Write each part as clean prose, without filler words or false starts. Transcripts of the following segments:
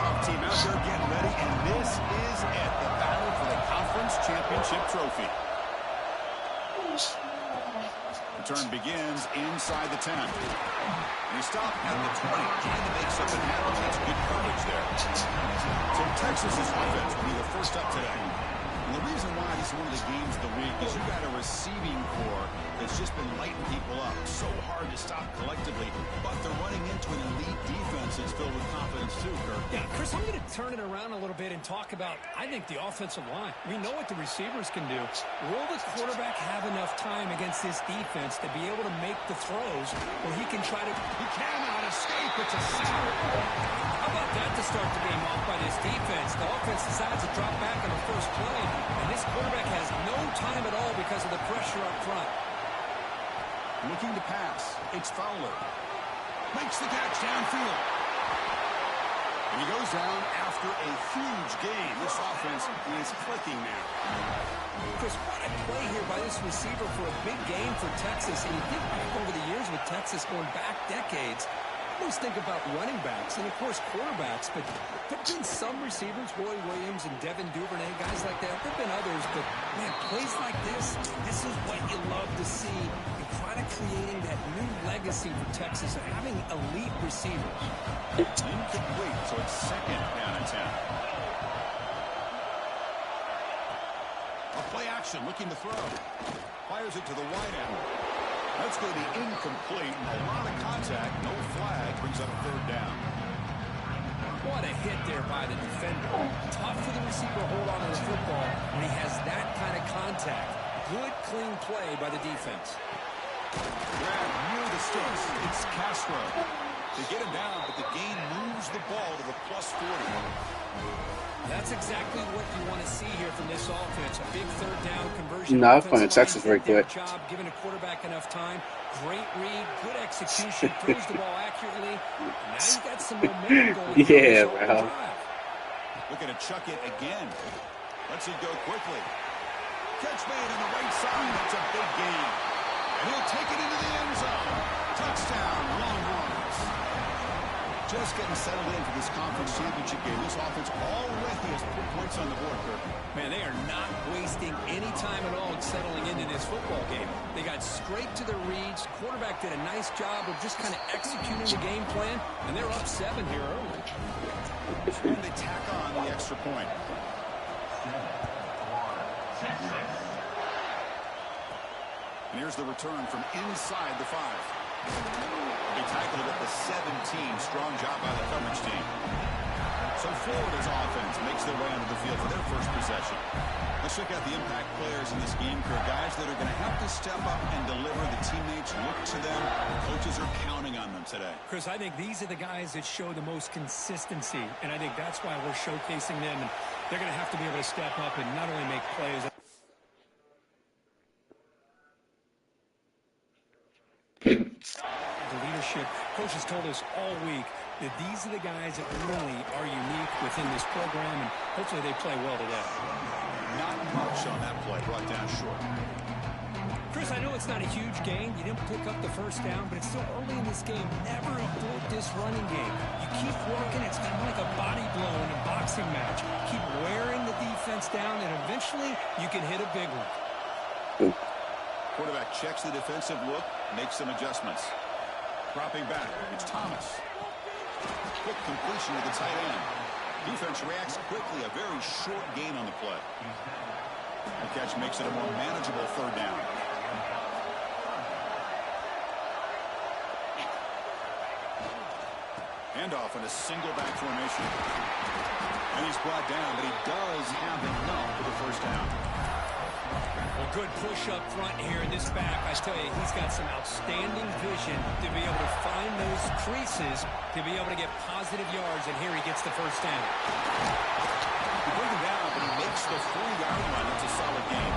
Playoff team out there getting ready, and this is it, the battle for the conference championship trophy. Return begins inside the 10. And he stopped at the 20, trying to make something happen. That's good coverage there. So Texas's offense will be the first up today. And the reason why this is one of the games of the week is you got a receiving core that's just been lighting people up. So hard to stop collectively, but they're running into an elite defense that's filled with confidence too, Kirk. Yeah, Chris, I'm going to turn it around a little bit and talk about, I think, the offensive line. We know what the receivers can do. Will the quarterback have enough time against this defense to be able to make the throws where he can try to... He cannot escape. It's a sack. How about that to start the game off by this defense? The offense decides to drop back on the first play, and this quarterback has no time at all because of the pressure up front. Looking to pass. It's Fowler. Makes the catch downfield. And he goes down after a huge gain. This offense is clicking now. Chris, what a play here by this receiver for a big game for Texas. And you think back over the years with Texas going back decades, I always think about running backs and, of course, quarterbacks. But there have been some receivers, Roy Williams and Devin Duvernay, guys like that. There have been others. But, man, plays like this is what you love to see. And kind of creating that new legacy for Texas of having elite receivers. Incomplete, so it's second down and 10. A play action, looking to throw. Fires it to the wide end. That's going to be incomplete. A lot of contact, no flag, brings up a third down. What a hit there by the defender. Tough for the receiver to hold on to the football when he has that kind of contact. Good, clean play by the defense. Grab near the sticks. It's Castro. They get him down, but the gain moves the ball to the plus 40. That's exactly what you want to see here from this offense. A big third down conversion. No, it's fine. Texas very quick. Job giving a quarterback enough time. Great read, good execution, throws the ball accurately. Now you got some momentum going. Yeah, bro. Looking to chuck it again. Lets it go quickly. Catch made on the right side. That's a big gain. And he'll take it into the end zone. Touchdown, Longhorns. Just getting settled in for this conference championship game. This offense already has 4 points on the board, Kirk. Man, they are not wasting any time at all settling into this football game. They got straight to their reads. Quarterback did a nice job of just kind of executing the game plan, and they're up 7 here early. And they tack on the extra point. And here's the return from inside the 5. They tackled it at the 17. Strong job by the coverage team. So Florida's offense makes their way onto the field for their first possession. Let's check out the impact players in this game, Kirk. Guys that are going to have to step up and deliver. The teammates look to them. The coaches are counting on them today. Chris, I think these are the guys that show the most consistency, and I think that's why we're showcasing them. And they're going to have to be able to step up and not only make plays. The leadership, coaches told us all week that these are the guys that really are unique within this program, and hopefully they play well today. Not much on that play, brought down short. Chris, I know it's not a huge gain. You didn't pick up the first down, but it's still early in this game. Never abort this running game. You keep working. It's kind of like a body blow in a boxing match. Keep wearing the defense down, and eventually you can hit a big one. Quarterback checks the defensive look, makes some adjustments. Dropping back, it's Thomas. Quick completion to the tight end. Defense reacts quickly, a very short gain on the play. The catch makes it a more manageable third down. Handoff in a single back formation. And he's brought down, but he does have enough for the first down. Well, good push up front here in this back. I tell you, he's got some outstanding vision to be able to find those creases, to be able to get positive yards, and here he gets the first down. He brings him down, but he makes the 4-yard line. It's a solid game.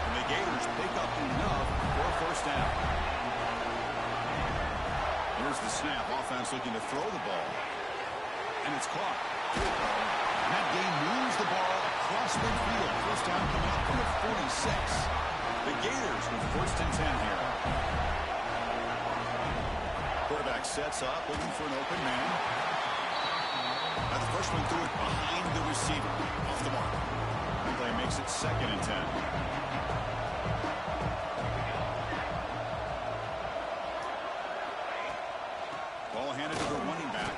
And the Gators pick up enough for a first down. Here's the snap. Offense looking to throw the ball. And it's caught. And that game moves the ball across midfield. First down coming up from the 46. The Gators with first and 10 here. Quarterback sets up, looking for an open man. Now the first one threw it behind the receiver. Off the mark. The play makes it 2nd and 10. Ball handed to the running back.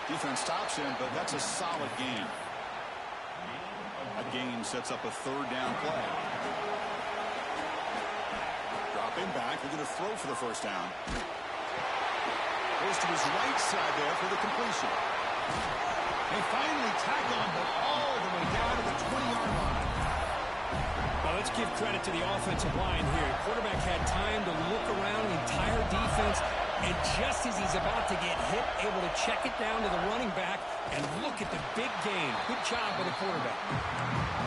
Defense stops him, but that's a solid gain. That gain sets up a 3rd down play. Dropping back, they're going to throw for the 1st down. Goes to his right side there for the completion. They finally tag on, but all the way down to the 20-yard line. Well, let's give credit to the offensive line here. Quarterback had time to look around the entire defense, and just as he's about to get hit, able to check it down to the running back, and look at the big gain. Good job by the quarterback.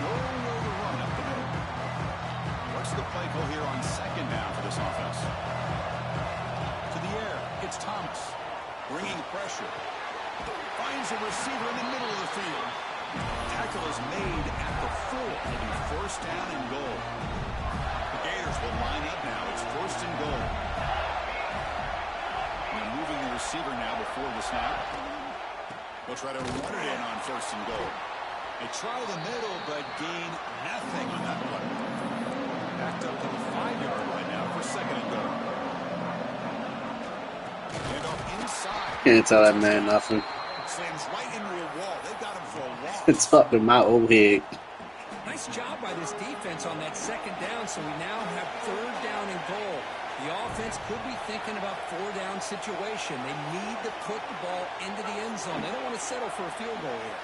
Nowhere to run up the middle. What's the play call here on 2nd down for this offense? To the air, it's Thomas. Bringing pressure. Finds a receiver in the middle of the field. Tackle is made at the 4. It'll be 1st down and goal. The Gators will line up now. It's 1st and goal. And moving the receiver now before the snap. They'll try to run it in on 1st and goal. They try the middle, but gain nothing on that play. Backed up to the 5-yard line now for 2nd and goal. And off inside. Can't tell that man nothing. Slams right into a wall. They've got him for a walk. It's up to my old head. Nice job by this defense on that 2nd down, so we now have 3rd down and goal. The offense could be thinking about 4-down situation. They need to put the ball into the end zone. They don't want to settle for a field goal here.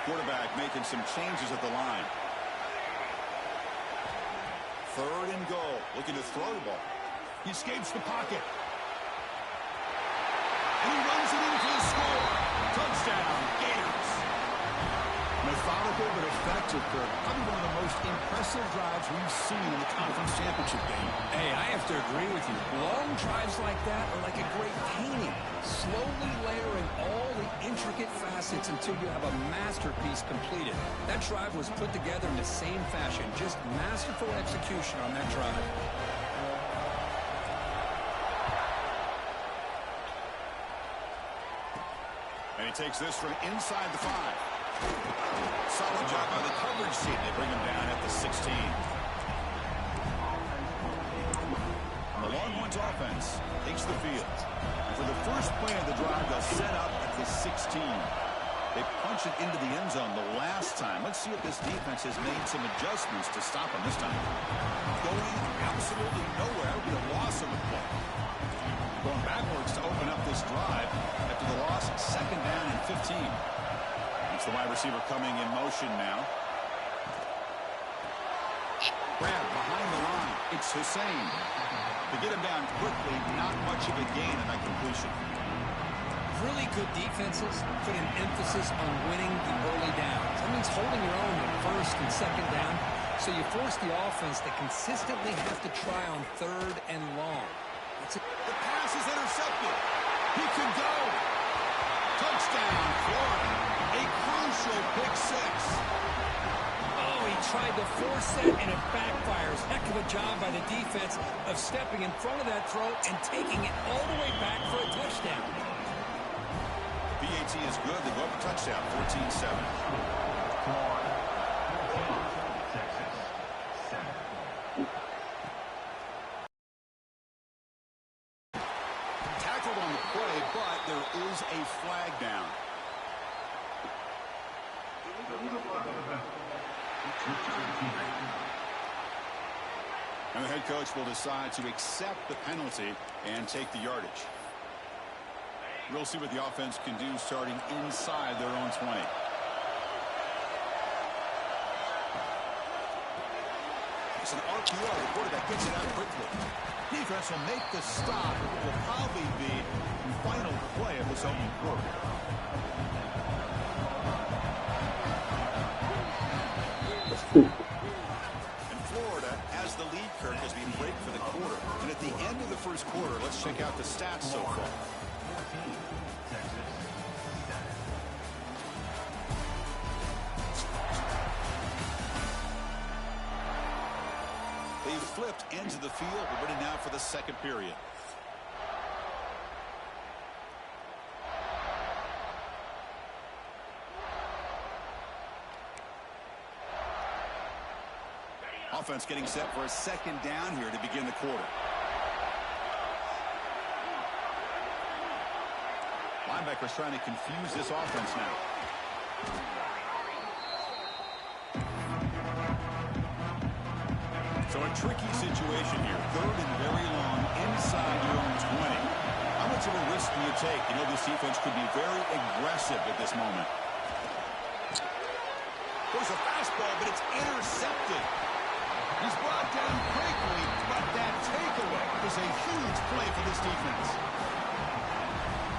Quarterback making some changes at the line. 3rd and goal. Looking to throw the ball. He escapes the pocket. And he runs it in for the score. Touchdown, Gators. Methodical but effective, Kirk. Probably one of the most impressive drives we've seen in the conference championship game. Hey, I have to agree with you. Long drives like that are like a great painting. Slowly layering all the intricate facets until you have a masterpiece completed. That drive was put together in the same fashion. Just masterful execution on that drive. And he takes this from inside the 5. Solid job by the coverage team. They bring him down at the 16. The Longhorns offense takes the field. And for the first play of the drive, they'll set up at the 16. They punch it into the end zone the last time. Let's see if this defense has made some adjustments to stop them this time. Going absolutely nowhere would be a loss of the play. Going backwards to open up this drive after the loss, 2nd down and 15. It's the wide receiver coming in motion now. Grab behind the line. It's Hussein. To get him down quickly, not much of a gain in that completion. Really good defenses put an emphasis on winning the early downs. That means holding your own at 1st and 2nd down. So you force the offense to consistently have to try on 3rd and long. The pass is intercepted. He can go. Touchdown, Florida. A crucial pick 6. Oh, he tried to force it, and it backfires. Heck of a job by the defense of stepping in front of that throw and taking it all the way back for a touchdown. PAT is good. They go up a touchdown, 14-7. Tackled on the play, but there is a flag down. And the head coach will decide to accept the penalty and take the yardage. We'll see what the offense can do starting inside their own 20. It's an RPO. The quarterback gets it out quickly. Defense will make the stop. It will probably be the final play of this opening quarter. And Florida has the lead, Kirk, as we break for the quarter. And at the end of the first quarter, let's check out the stats so far. They flipped ends of the field. We're ready now for the second period. offense getting set for a second down here to begin the quarter. Linebackers trying to confuse this offense now. So a tricky situation here. 3rd and very long inside your own 20. How much of a risk do you take? You know, this defense could be very aggressive at this moment. There's a fastball, but it's intercepted. He's brought down quickly, but that takeaway is a huge play for this defense.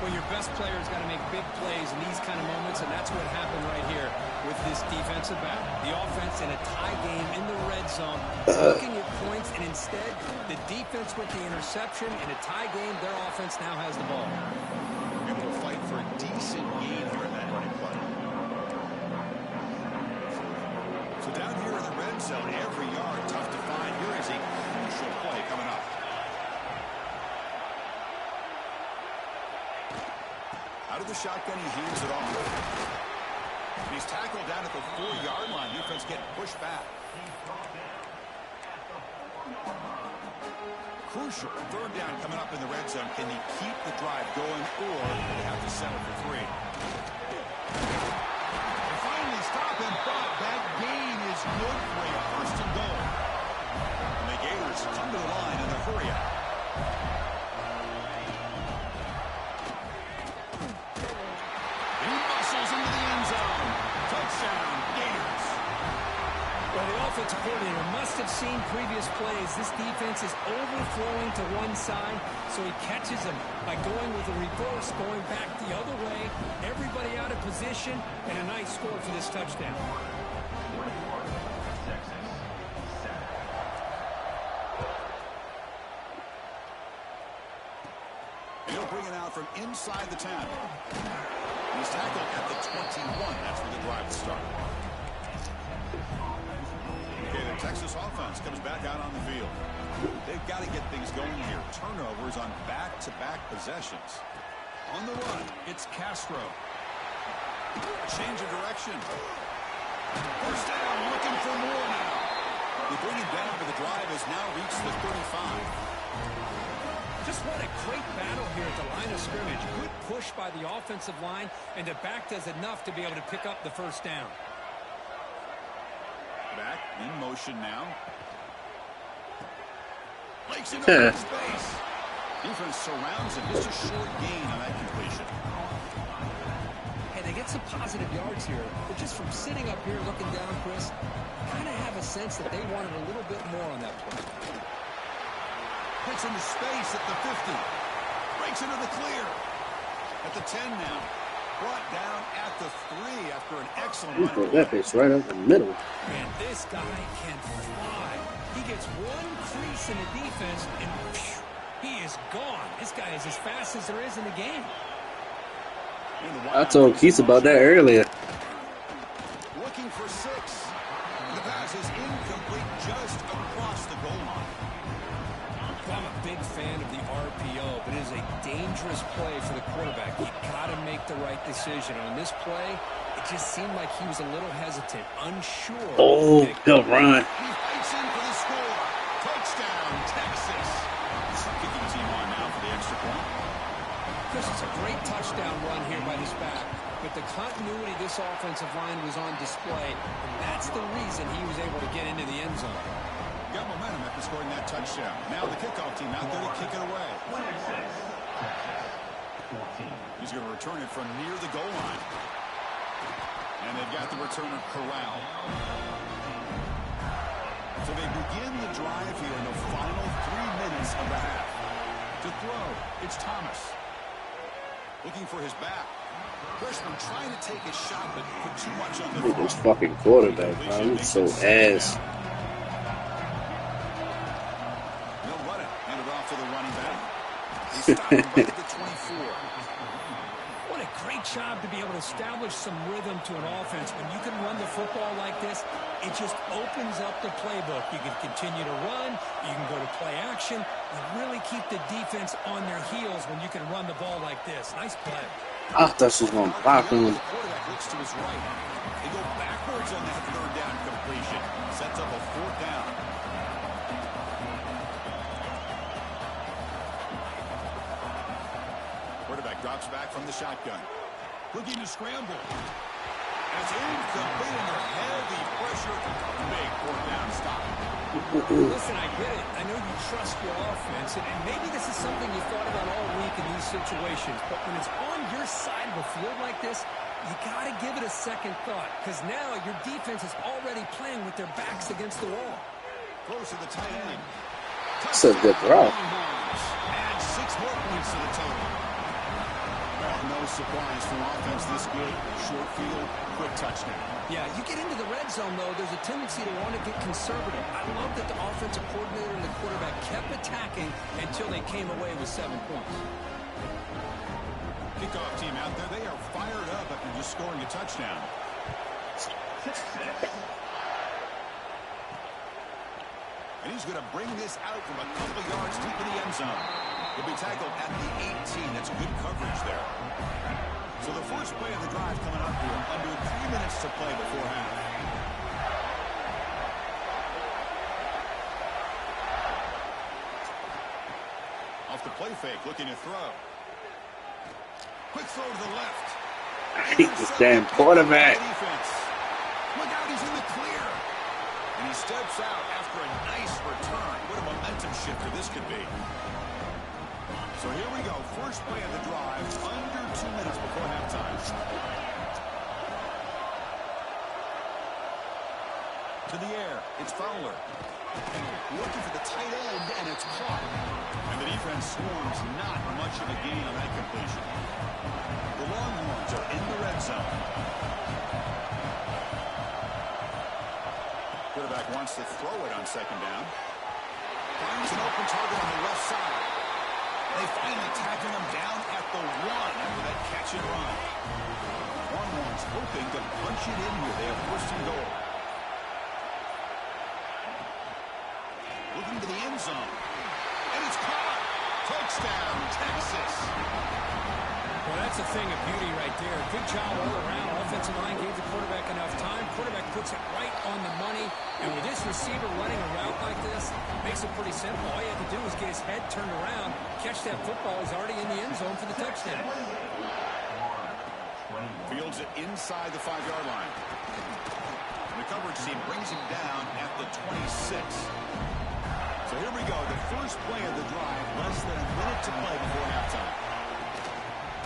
Well, your best player's got to make big plays in these kind of moments, and that's what happened right here with this defensive back. The offense in a tie game in the red zone, looking at points, and instead, the defense with the interception. In a tie game, their offense now has the ball. Able to fight for a decent gain here in that running play. So down here in the red zone, every yard tough to find. Here is a crucial play coming up. Out of the shotgun, he hands it off. And he's tackled down at the 4-yard line. Defense getting pushed back. Crucial 3rd down coming up in the red zone. Can they keep the drive going, or do they have to settle for 3? They finally stop him, but that gain is good for a 1st and goal. And the Gators come to the line in a hurry out. Into the end zone. Touchdown, Gators. Well, the offensive coordinator must have seen previous plays. This defense is overflowing to one side, so he catches them by going with a reverse, going back the other way. Everybody out of position, and a nice score for this touchdown. He'll bring it out from inside the 10. He's tackled at the 21. That's where the drive will start. Okay, the Texas offense comes back out on the field. They've got to get things going here. Turnovers on back-to-back possessions. On the run, it's Castro. Change of direction. 1st down, looking for more now. They bring him down, but the drive has now reached the 35. Just what a great battle here at the line of scrimmage. Good push by the offensive line, and the back does enough to be able to pick up the 1st down. Back in motion now. Lakes into open space. Defense surrounds him. Just a short gain on that completion. Hey, they get some positive yards here, but just from sitting up here looking down, Chris, kind of have a sense that they wanted a little bit more on that play. Hits into space at the 50. Breaks into the clear. At the 10 now. Brought down at the 3 after an excellent run. Put that face right up the middle. And this guy can fly. He gets one crease in the defense, and phew, he is gone. This guy is as fast as there is in the game. I told Keith about that earlier. Looking for 6. The pass is incomplete just across the goal line. I'm a big fan of the RPO, but it is a dangerous play for the quarterback. You got to make the right decision. On this play, it just seemed like he was a little hesitant, unsure. Oh, good run. He fights in for the score. Touchdown, Texas. Kicking team on now for the extra point. Chris, it's a great touchdown run here by this back, but the continuity of this offensive line was on display, and that's the reason he was able to get into the end zone. Got momentum after scoring that touchdown. Now the kickoff team out there to kick it away. He's going to return it from near the goal line. And they've got the returner corralled. So they begin the drive here in the final 3 minutes of the half. To throw, it's Thomas. Looking for his back. Freshman trying to take a shot, but put too much on the Look throw. at this fucking quarterback, man. He's so ass. To the running back. He's stopped right at the 24. What a great job to be able to establish some rhythm to an offense. When you can run the football like this, it just opens up the playbook. You can continue to run. You can go to play action. You really keep the defense on their heels when you can run the ball like this. Nice play. I thought she was going to block him. The quarterback looks to his right. They go backwards on that 3rd down completion. Sets up a 4th down. Drops back from the shotgun. Looking to scramble. It's incomplete under heavy pressure. Big fourth down stop. Listen, I get it. I know you trust your offense, and maybe this is something you thought about all week in these situations, but when it's on your side of the field like this, you got to give it a second thought, because now your defense is already playing with their backs against the wall. Close to the tight end. That's a good throw. And 6 more points to the total. Well, no surprise from offense this good. Short field, quick touchdown. Yeah, you get into the red zone, though, there's a tendency to want to get conservative. I love that the offensive coordinator and the quarterback kept attacking until they came away with 7 points. Kickoff team out there, they are fired up after just scoring a touchdown. And he's going to bring this out from a couple of yards deep in the end zone. He'll be tackled at the 18. That's good coverage there. So the first play of the drive coming up here. Under 3 minutes to play before half. Off the play fake, looking to throw. Quick throw to the left. I hate this damn quarterback. Look out, he's in the clear. And he steps out after a nice return. What a momentum shifter this could be. So here we go. First play of the drive. Under 2 minutes before halftime. To the air. It's Fowler. Looking for the tight end, and it's caught. And the defense swarms not much of a gain on that completion. The Longhorns are in the red zone. Quarterback wants to throw it on second down. Finds an open target on the left side. They finally tackle him down at the 1 after that catch and run. Longhorns hoping to punch it in here. They have first and goal. Looking to the end zone. And it's caught. Touchdown, Texas. Well, that's a thing of beauty right there. Good job all around. Offensive line gave the quarterback enough time. Quarterback puts it right on the money. And with this receiver running a route like this, makes it pretty simple. All you have to do is get his head turned around, catch that football. He's already in the end zone for the touchdown. Fields it inside the 5-yard line. And the coverage team brings him down at the 26. So here we go. The first play of the drive. Less than a minute to play before halftime.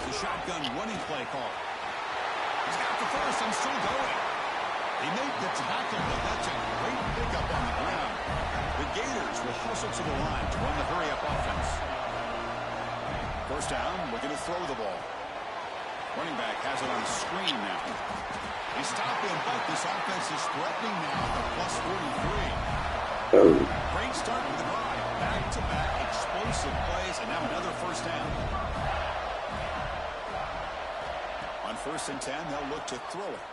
The shotgun running play call. He's got the first and still going. He made the tackle, but that's a great pickup on the ground. The Gators will hustle to the line to run the hurry-up offense. First down, looking to throw the ball. Running back has it on the screen now. They stop him, but this offense is threatening now at the plus 43. Great start with the drive. Back-to-back explosive plays, and now another first down. On 1st and 10, they'll look to throw it.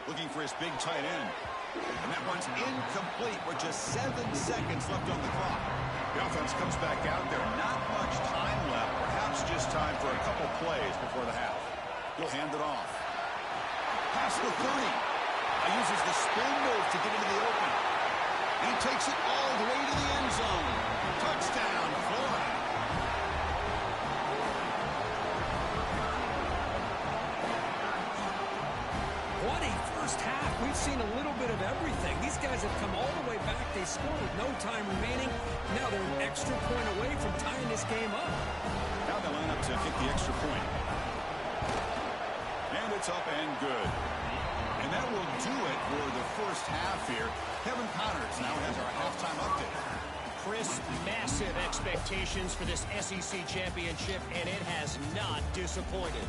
Looking for his big tight end. And that one's incomplete with just 7 seconds left on the clock. The offense comes back out there. Not much time left. Perhaps just time for a couple plays before the half. He'll hand it off. Past the 30. Uses the spin move to get into the open. He takes it all the way to the end zone. Touchdown, Florida. What a first half. We've seen a little bit of everything. These guys have come all the way back. They scored with no time remaining. Now they're an extra point away from tying this game up. Now they line up to kick the extra point. And it's up and good. And that will do it for the first half here. Kevin Connors now has our halftime update. Chris, massive expectations for this SEC championship, and it has not disappointed.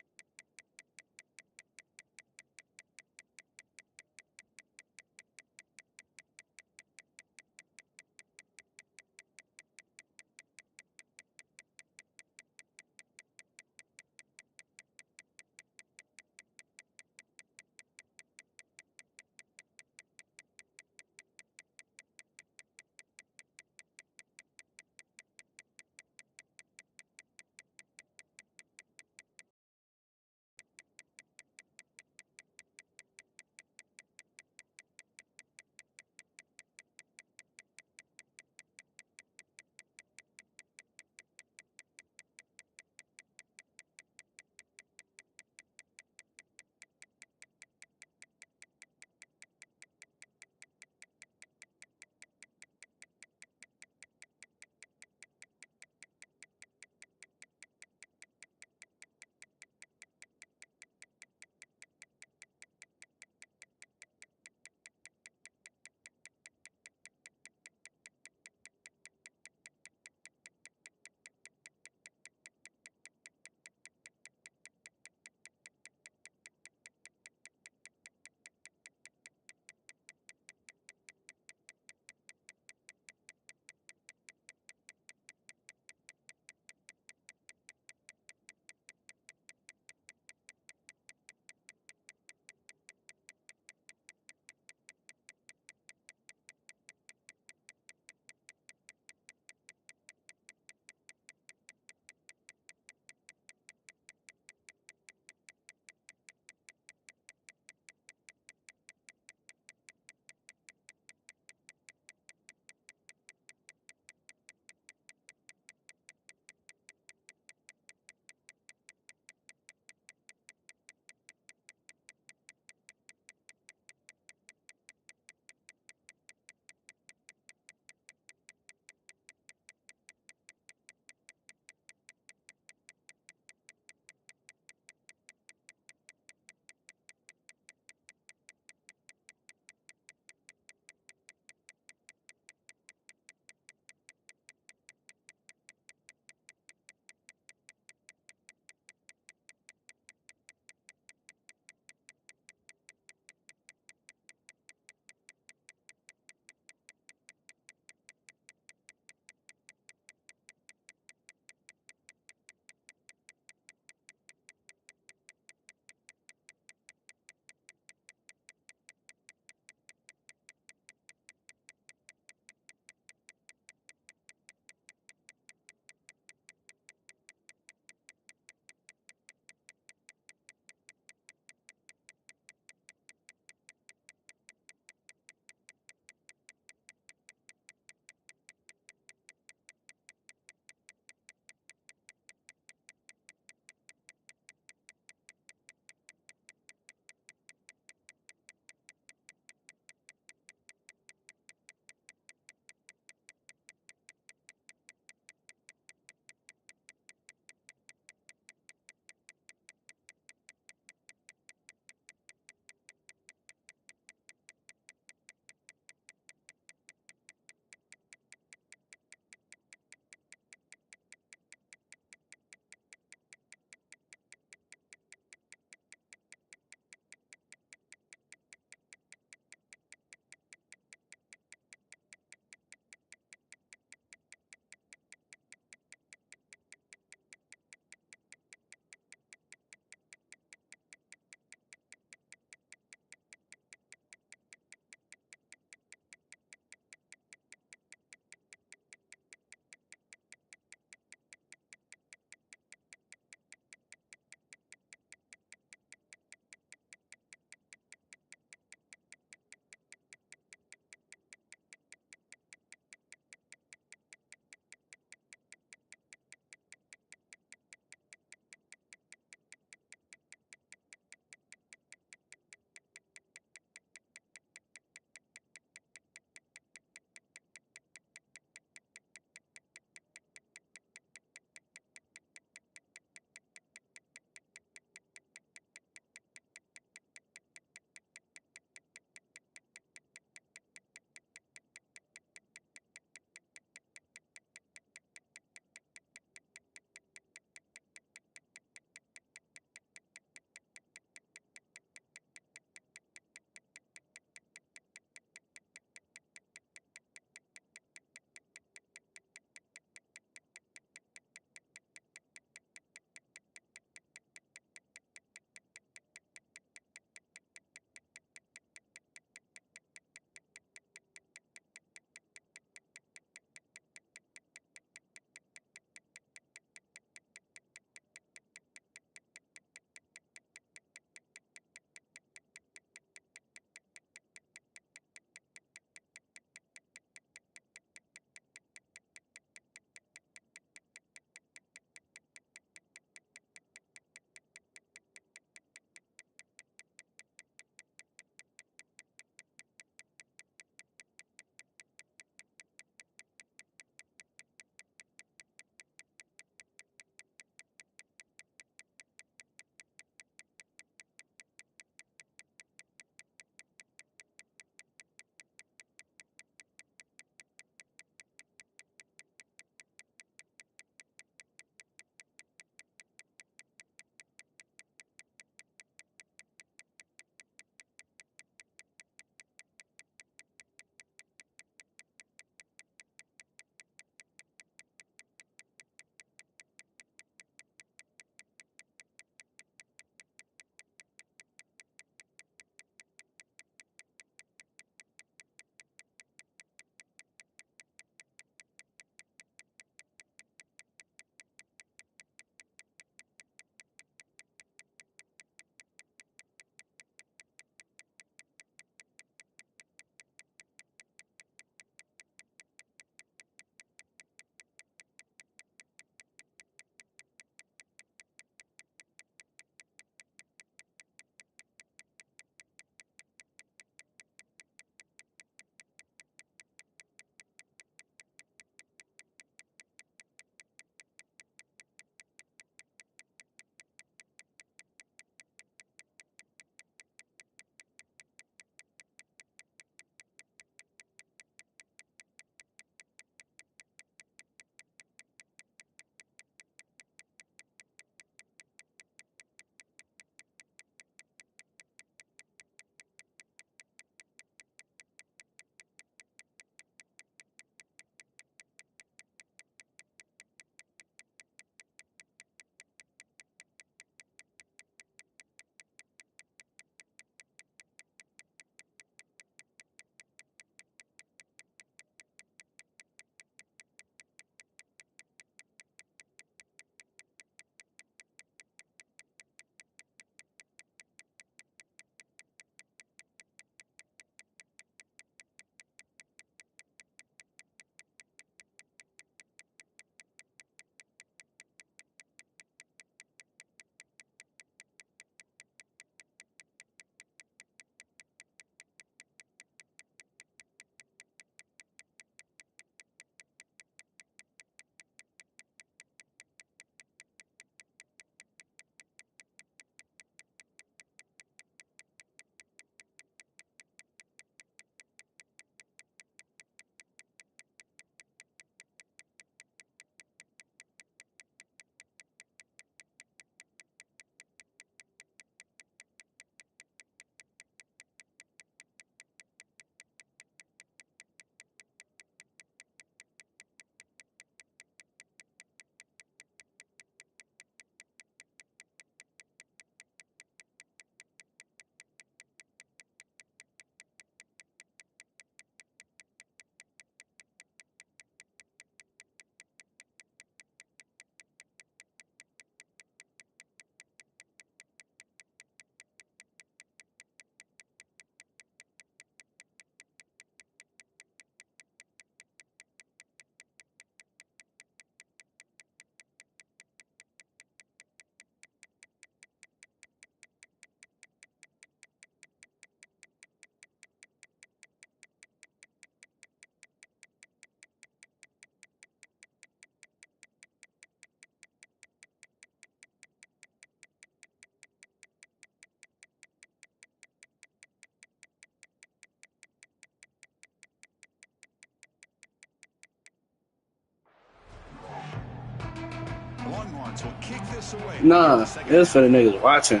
will kick this away. Nah, it's for the niggas watching.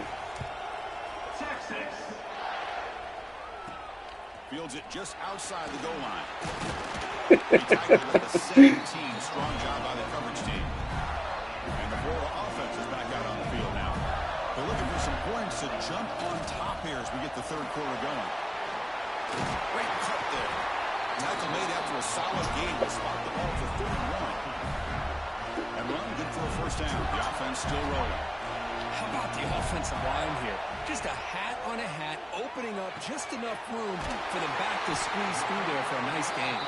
Fields it just outside the goal line. He tackled at the 17. Strong job by the coverage team. And the Florida offense is back out on the field now. They're looking for some points to jump on top here as we get the third quarter going. Great cut there. Tackle made after a solid game. Will spot the ball for 31. And run good for a first down. The offense still rolling. How about the offensive line here? Just a hat on a hat, opening up just enough room for the back to squeeze through there for a nice gain.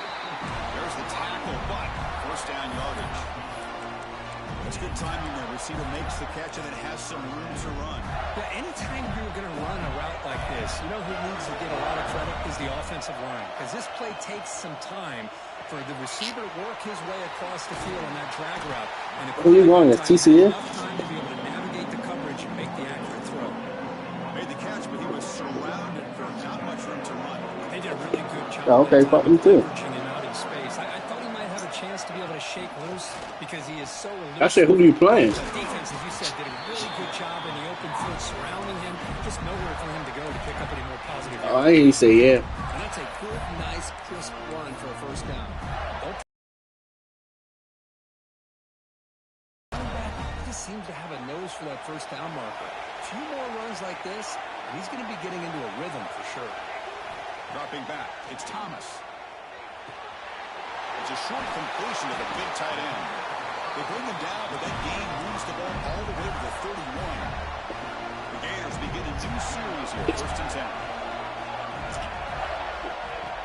There's the tackle, but first down yardage. That's good timing there. Receiver makes the catch and it has some room to run. Yeah, anytime you're going to run a route like this, you know who needs to get a lot of credit is the offensive line. Because this play takes some time for the receiver to work his way across the field on that drag route. And the Where you going? It's TCU? enough time to be able to navigate the coverage and make the accurate throw. Made the catch, but he was surrounded for not much room to run. They did a really good job. Oh, okay, fuck me too. Leveraging him out in space. I thought he might have a chance to be able to shake loose because he is so elusive. I said, who are you playing? The defense, as you said, did a really good job in the open field surrounding him. Just nowhere for him to go to pick up any more positive yards. Oh, I ain't say yeah. And that's a good, nice, crisp run for a first down. He just seems to have a nose for that first down marker. A few more runs like this, and he's going to be getting into a rhythm for sure. Dropping back, it's Thomas. It's a short completion to the big tight end. They bring him down, but that gain moves the ball all the way to the 31. The Gators begin a new series here, first and 10.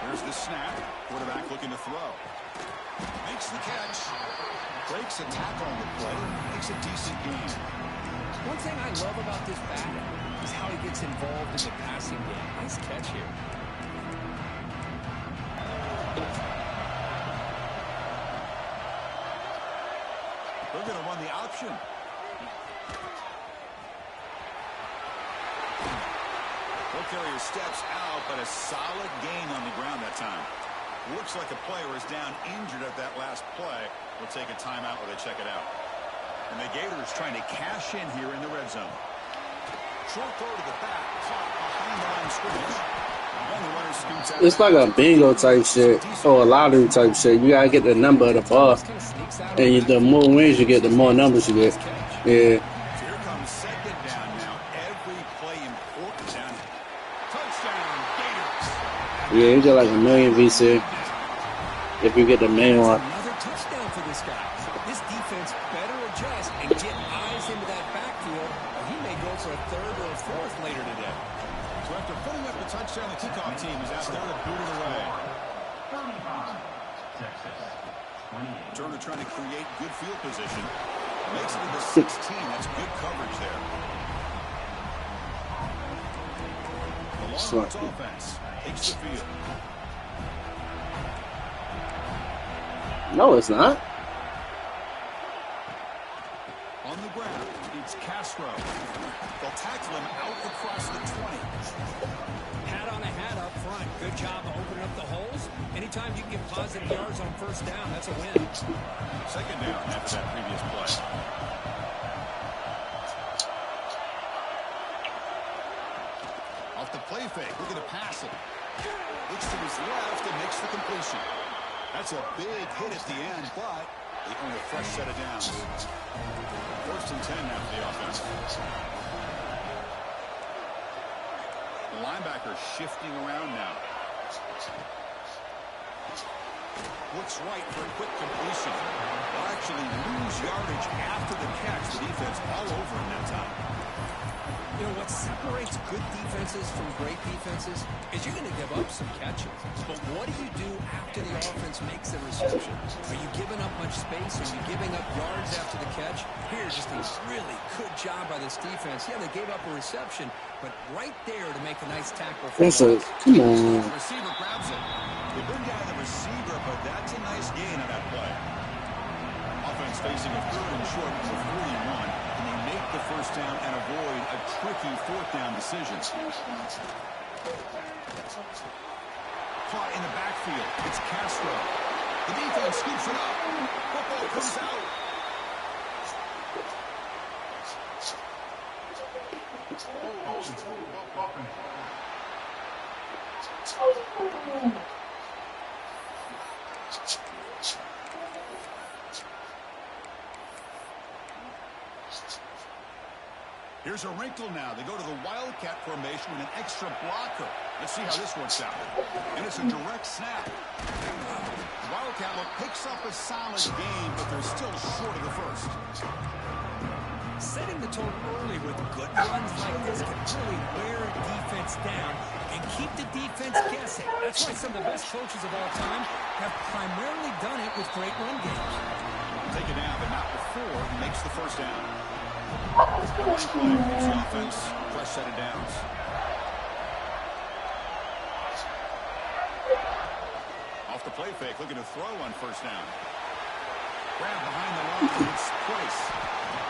There's the snap. Quarterback looking to throw. Makes the catch. Breaks a tackle on the play. Makes a decent gain. One thing I love about this back is how he gets involved in the passing game. Nice catch here. They're going to run the option. Ball carrier steps out, but a solid gain on the ground that time. Looks like a player is down injured at that last play. We'll take a timeout while they check it out. And the Gators trying to cash in here in the red zone. Short throw to the back, caught behind the line of scrimmage. And the runner scoots out. It's like a bingo type shit or a lottery type shit. You gotta get the number of the ball, and the more wins you get, the more numbers you get. Yeah. Here comes second down now. Every play important down. Touchdown, Gators. Yeah, you get like a million VC if you get the main one. Another touchdown for this guy. This defense better adjust and get eyes into that backfield, or he may go for a third or a fourth later today. So after putting up the touchdown, the kickoff team is out there to boot it away. Turner trying to create good field position. Makes it to the 16. That's good coverage there. The Longhorns offense takes the field. No, it's not. On the ground, it's Castro. They'll tackle him out across the 20. Hat on a hat up front. Good job of opening up the holes. Anytime you can get positive yards on first down, that's a win. Second down after that previous play. Off the play fake, looking to pass it. Looks to his left and makes the completion. That's a big hit at the end, but they earn a fresh set of downs. First and 10 now for the offense. The linebacker shifting around now. Looks right for a quick completion. They'll actually lose yardage after the catch. The defense all over him that time. You know, what separates good defenses from great defenses is you're going to give up some catches. But what do you do after the offense makes the reception? Are you giving up much space? Are you giving up yards after the catch? Here, just a really good job by this defense. Yeah, they gave up a reception, but right there to make a nice tackle. Come on. The receiver grabs it. They bring down the receiver, but that's a nice gain on that play. Offense facing a third and short for 41. Make the first down and avoid a tricky fourth down decision. Caught in the backfield. It's Castro. The defense scoops it up. Football comes out. Here's a wrinkle now. They go to the Wildcat formation with an extra blocker. Let's see how this works out. And it's a direct snap. The Wildcat look picks up a solid game, but they're still short of the first. Setting the tone early with good runs like this can really wear a defense down and keep the defense guessing. That's why some of the best coaches of all time have primarily done it with great run games. Take it down, but not before he makes the first down. Play. It's the offense. Fresh set of downs. Off the play fake, looking to throw on first down. Grab behind the line. It's Price.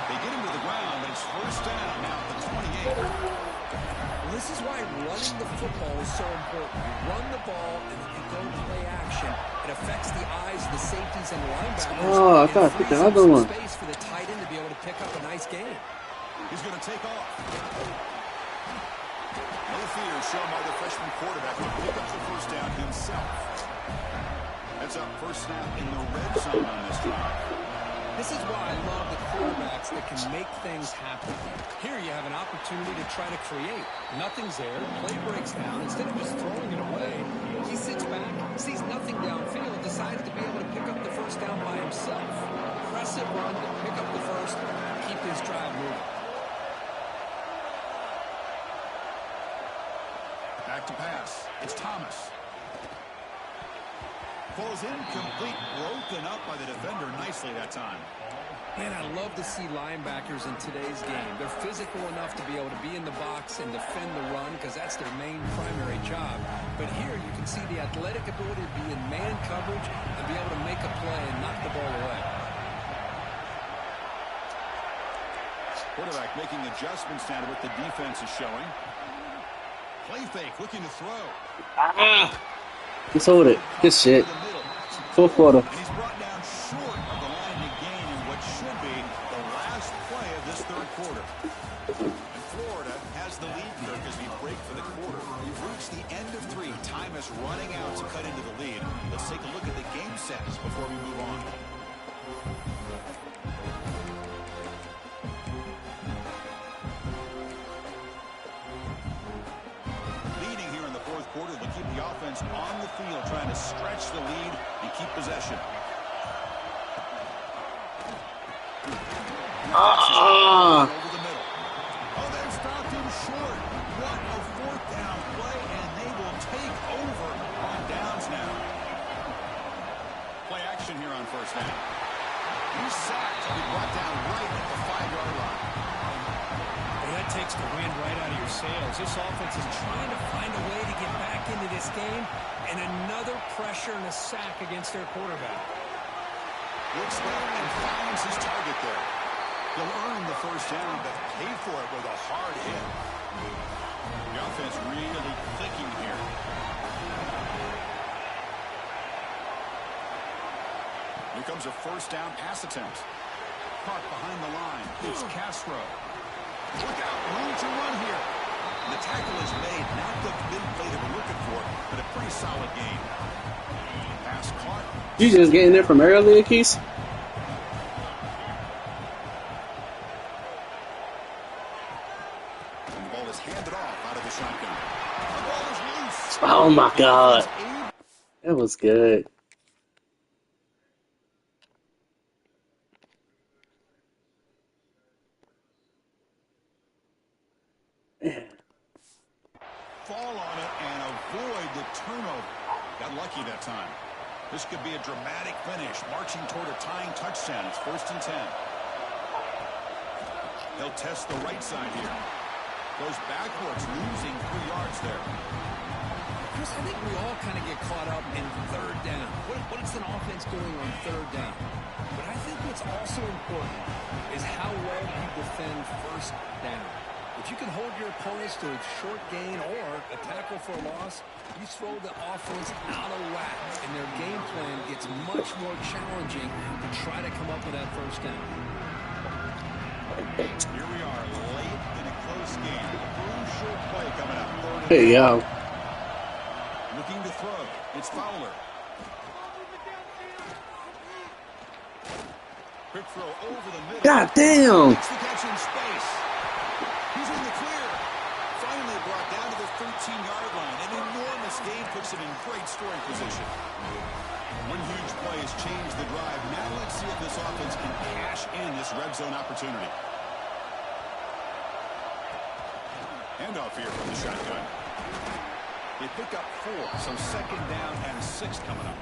They get him to the ground, but it's first down now at the 28. Well, this is why running the football is so important. You run the ball, and then you go play action. It affects the eyes of the safeties and linebackers. Oh, I thought I picked another one. Space for the tight end to be able to pick up a nice gain. He's going to take off. No fear shown by the freshman quarterback to pick up the first down himself. That's up first snap in the red zone on this drive. This is why I love the quarterbacks that can make things happen. Here you have an opportunity to try to create. Nothing's there. Play breaks down. Instead of just throwing it away, he sits back, sees nothing downfield, and decided to be able to pick up the first down by himself. Impressive run to pick up the first, keep his drive moving. Back to pass. It's Thomas. Falls incomplete, broken up by the defender nicely that time. Man, I love to see linebackers in today's game. They're physical enough to be able to be in the box and defend the run because that's their main primary job. But here you can see the athletic ability to be in man coverage and be able to make a play and knock the ball away. Quarterback making adjustments now to what the defense is showing. Play fake, looking to throw. Just hold it. Good shit. Fourth quarter. And he's brought down short of the line to gain in what should be the last play of this third quarter. And Florida has the lead, Kirk, as we break for the quarter. We've reached the end of 3. Time is running out to cut into the lead. Let's take a look at the game sets before we move on. Quarter to keep the offense on the field, trying to stretch the lead and keep possession. Over the middle. Oh, they've stopped him short. What a fourth down play, and they will take over on downs now. Play action here on first down. He's sacked and he brought down right at the 5-yard line. That takes the wind right out of your sails. This offense is trying to find a way to get back into this game, and another pressure and a sack against their quarterback. Looks left and finds his target there. He'll earn the first down, but pay for it with a hard hit. The offense really clicking here. Here comes a first down pass attempt. Caught behind the line. It's Castro. Look out, room to run here. The tackle is made, not the big play that we're looking for, but a pretty solid game. Pass caught. You just getting there from earlier, Keith? And the ball is handed off out of the shotgun. The ball is loose. Oh my God. That was good. Fall on it and avoid the turnover. Got lucky that time. This could be a dramatic finish, marching toward a tying touchdown. It's 1st and 10. They'll test the right side here. Goes backwards, losing 3 yards there. Chris, I think we all kind of get caught up in third down. What is an offense doing on third down? But I think what's also important is how well you defend first down. If you can hold your opponents to a short gain or a tackle for a loss, you throw the offense out of whack, and their game plan gets much more challenging to try to come up with that first down. Here we are, late in a close game. Crucial play coming up. Hey, yo. Looking to throw. It's Fowler. Quick throw over the middle. God damn. Makes the catch in space. He's in the clear. Finally brought down to the 13-yard line. An enormous gain puts him in great scoring position. One huge play has changed the drive. Now let's see if this offense can cash in this red zone opportunity. Handoff here from the shotgun. They pick up 4, so second down and 6 coming up.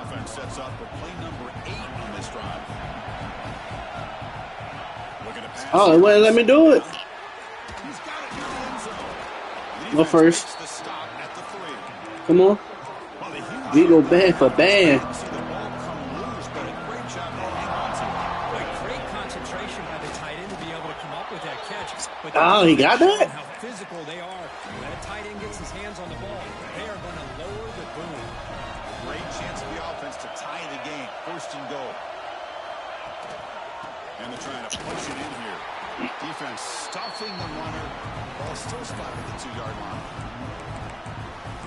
Offense sets up for play number 8 on this drive. Looking to pass. Oh, well, let me do it. He's got it in the end zone. Go first. The stop at the 3. Come on. Well, the huge We go band for band. see the ball come loose, but a great job to hang on to it. Great concentration by the tight end to be able to come up with that catch. But Oh, he got that? how physical they are. When that tight end gets his hands on the ball, they are going to lower the boom. Great chance for the offense to tie the game. First and goal. And they're trying to push it in here. Defense stuffing the runner. Ball still spotted at the 2-yard line.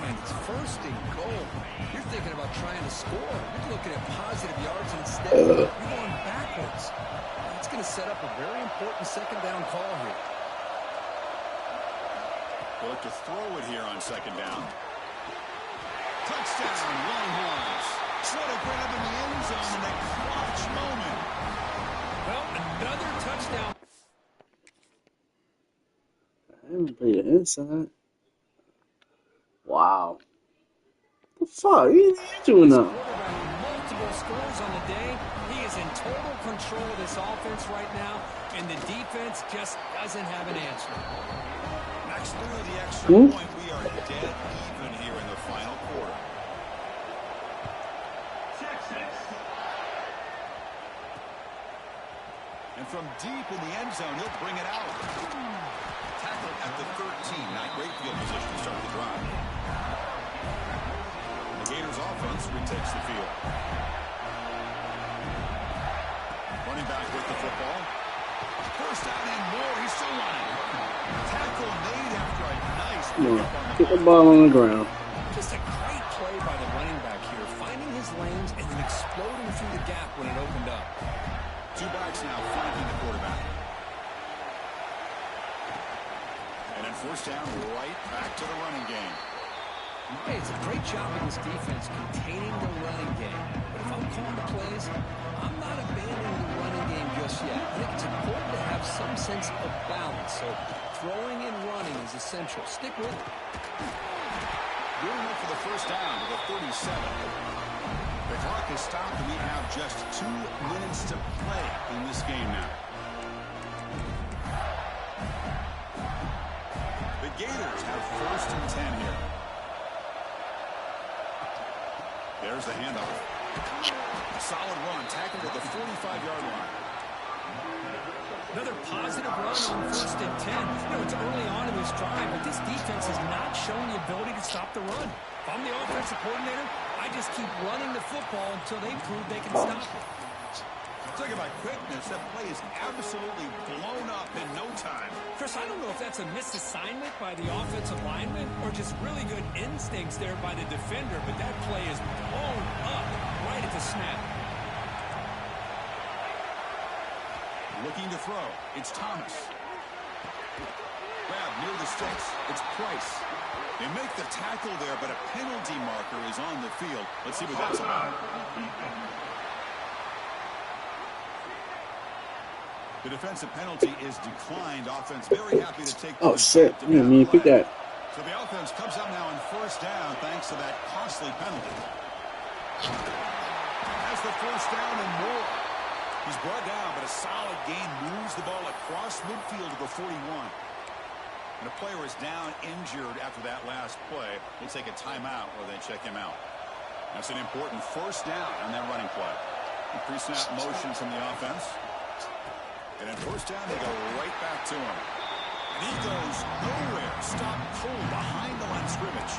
And it's first and goal. You're thinking about trying to score. You're looking at positive yards, and instead you're going backwards. That's going to set up a very important second down call here. They'll look to throw it here on second down. Touchdown, Longhorns. What a grab in the end zone in that clutch moment. Well, another touchdown. I haven't played the inside. Wow. The fuck? You doing now? Multiple scores on the day. He is in total control of this offense right now, and the defense just doesn't have an answer. Next through the extra point, we are dead even here in the final quarter. And from deep in the end zone, he'll bring it out. Tackled at the 13. Not great field position to start the drive. The Gators offense retakes the field. Running back with the football. First down and more. He's still running. Tackle made after a nice pickup on the Get the ball on the ground. Just a great play by the running back here, finding his lanes and then exploding through the gap when it opened up. 2 backs now flanking the quarterback. And then first down, right back to the running game. Hey, it's a great job of this defense containing the running game. But if I'm calling the plays, I'm not abandoning the running game just yet. I think it's important to have some sense of balance. So throwing and running is essential. Stick with it. Doing it for the first down to the 37. The clock is stopped, and we have just 2 minutes to play in this game now. The Gators have first and 10 here. There's the handoff. Solid run, tackled at the 45-yard line. Another positive run on first and 10. You know, it's early on in this drive, but this defense has not shown the ability to stop the run. If I'm the offensive coordinator, I just keep running the football until they prove they can stop it. Talking about quickness, that play is absolutely blown up in no time. Chris, I don't know if that's a misassignment by the offensive lineman or just really good instincts there by the defender, but that play is blown up right at the snap. Looking to throw. It's Thomas. Grab near the sticks. It's Price. They make the tackle there, but a penalty marker is on the field. Let's see what that's about. The defensive penalty is declined. Offense very happy to take. Oh, shit. You didn't mean to pick that. So the offense comes up now on first down thanks to that costly penalty. Has the first down and more. He's brought down, but a solid gain moves the ball across midfield to the 41. And a player is down injured after that last play. We'll take a timeout or then check him out. That's an important first down on that running play. Pre-snap motion from the offense. And then first down, they go right back to him. And he goes nowhere. Stop cold behind the line of scrimmage.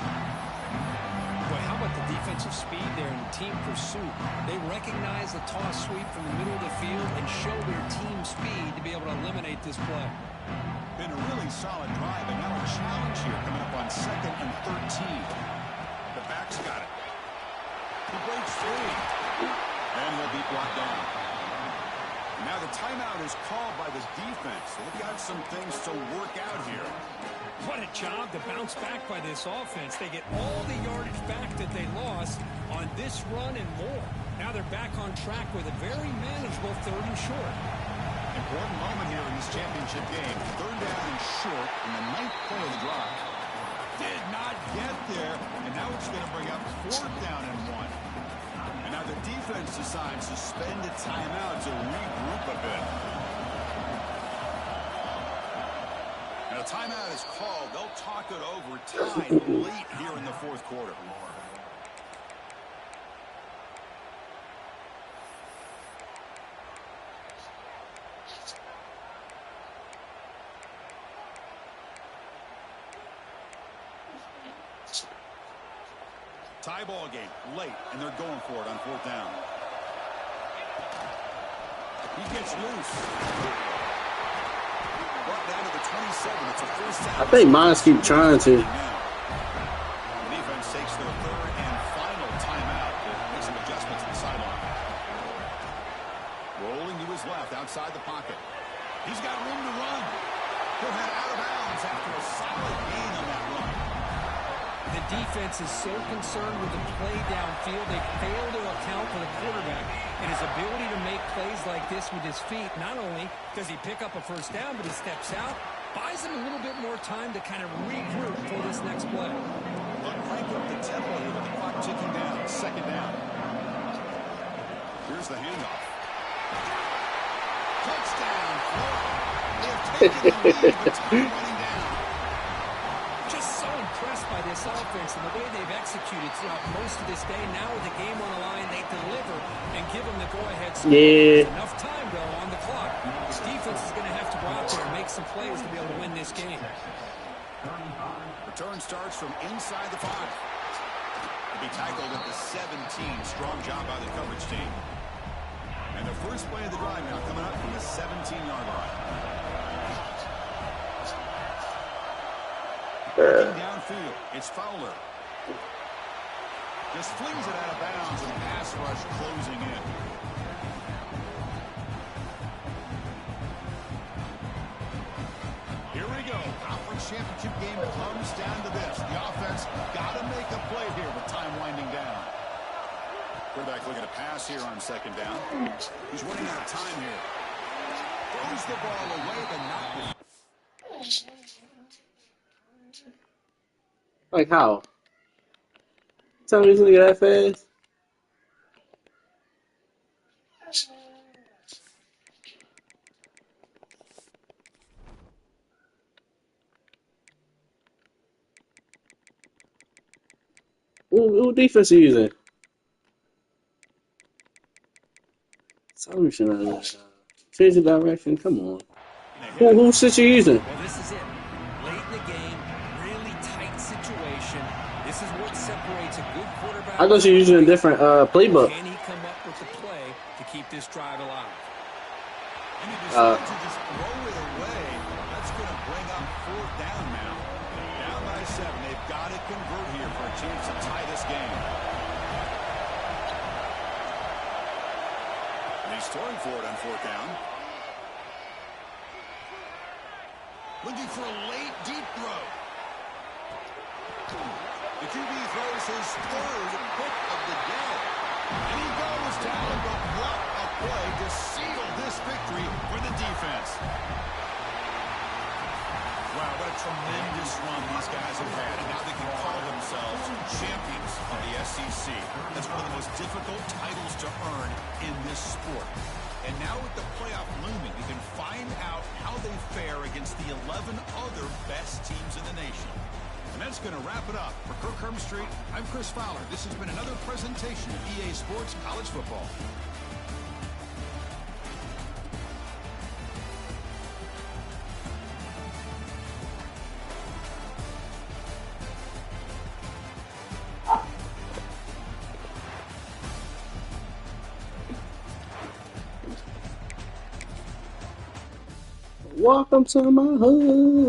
Boy, how about the defensive speed there in team pursuit? They recognize the toss sweep from the middle of the field and show their team speed to be able to eliminate this play. Been a really solid drive, and now a challenge here coming up on 2nd and 13. The back's got it. He breaks free. And he'll be brought down. Now the timeout is called by the defense. They've got some things to work out here. What a job to bounce back by this offense. They get all the yardage back that they lost on this run and more. Now they're back on track with a very manageable 3rd and short. Important moment here in this championship game. 3rd down and short in the 9th play of the drive. Did not get there, and now it's going to bring up 4th down and 1. And now the defense decides to spend a timeout to regroup a bit. And a timeout is called. They'll talk it over, tied late here in the 4th quarter. Tie ball game late, and they're going for it on 4th down. He gets loose. Brought down to the 27. It's a 1st down. I think mines keep trying to. The defense takes their 3rd and final timeout to make some adjustments at the sideline. Rolling to his left outside the pocket. He's got room to run. He'll head out of bounds after a solid gain on that run. The defense is so concerned with the play downfield, they fail to account for the quarterback and his ability to make plays like this with his feet. Not only does he pick up a 1st down, but he steps out, buys him a little bit more time to kind of regroup for this next play. But crank up the tempo here with the clock ticking down. 2nd down. Here's the handoff. Touchdown, Florida. They've taken the lead, but time running down. So impressed by this offense and the way they've executed throughout most of this day. Now with the game on the line, they deliver and give them the go-ahead score. Yeah. Enough time, though, on the clock. This defense is going to have to go out there and make some plays to be able to win this game. Return starts from inside the 5. He'll be tackled at the 17. Strong job by the coverage team. And the first play of the drive now coming up from the 17-yard line. Downfield, it's Fowler. Just flings it out of bounds, and the pass rush closing in. Here we go. Conference championship game comes down to this. The offense got to make a play here with time winding down. Quarterback looking to pass here on 2nd down. He's running out of time here. Throws the ball away, but not with. Like how? Tell me this nigga that fast? Who defense are you using? Solution out of that. Change the direction. Come on. Who shit you using? Well, this is it. Late in the game, really tight situation. This is what separates a good quarterback. I thought you were using a different playbook. Can he come up with the play to keep this drive alive? And he decides to just throw it away. That's going to bring up 4th down now. Down by 7. They've got to convert here for a chance to tie this game. And he's throwing for it on 4th down. Looking for a late deep throw. The QB throws his 3rd pick of the day. And he goes down, but what a play to seal this victory for the defense. Wow, what a tremendous run these guys have had. And now they can call themselves champions of the SEC. That's one of the most difficult titles to earn in this sport. And now with the playoff looming, we can find out how they fare against the 11 other best teams in the nation. And that's going to wrap it up. For Kirk Herbstreit, I'm Chris Fowler. This has been another presentation of EA Sports College Football. Welcome to my hood.